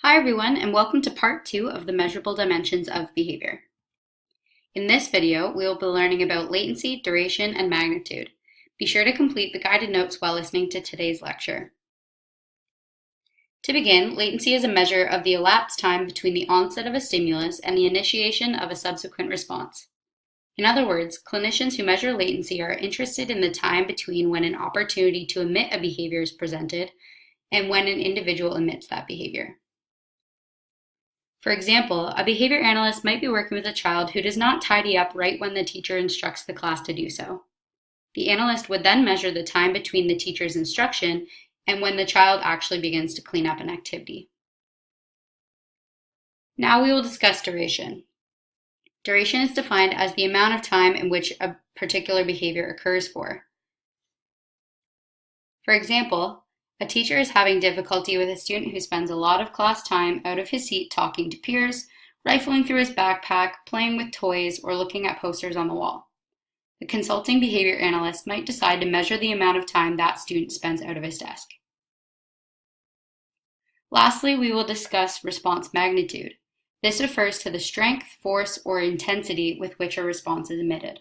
Hi everyone, and welcome to part 2 of the measurable dimensions of behavior. In this video, we will be learning about latency, duration, and magnitude. Be sure to complete the guided notes while listening to today's lecture. To begin, latency is a measure of the elapsed time between the onset of a stimulus and the initiation of a subsequent response. In other words, clinicians who measure latency are interested in the time between when an opportunity to emit a behavior is presented and when an individual emits that behavior. For example, a behavior analyst might be working with a child who does not tidy up right when the teacher instructs the class to do so. The analyst would then measure the time between the teacher's instruction and when the child actually begins to clean up an activity. Now we will discuss duration. Duration is defined as the amount of time in which a particular behavior occurs for. For example, a teacher is having difficulty with a student who spends a lot of class time out of his seat talking to peers, rifling through his backpack, playing with toys, or looking at posters on the wall. The consulting behavior analyst might decide to measure the amount of time that student spends out of his desk. Lastly, we will discuss response magnitude. This refers to the strength, force, or intensity with which a response is emitted.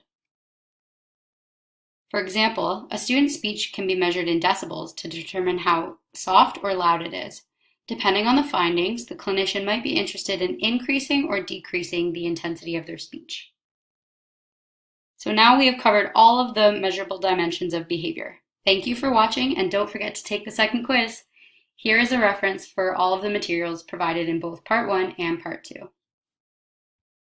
For example, a student's speech can be measured in decibels to determine how soft or loud it is. Depending on the findings, the clinician might be interested in increasing or decreasing the intensity of their speech. So now we have covered all of the measurable dimensions of behavior. Thank you for watching, and don't forget to take the second quiz. Here is a reference for all of the materials provided in both Part 1 and Part 2.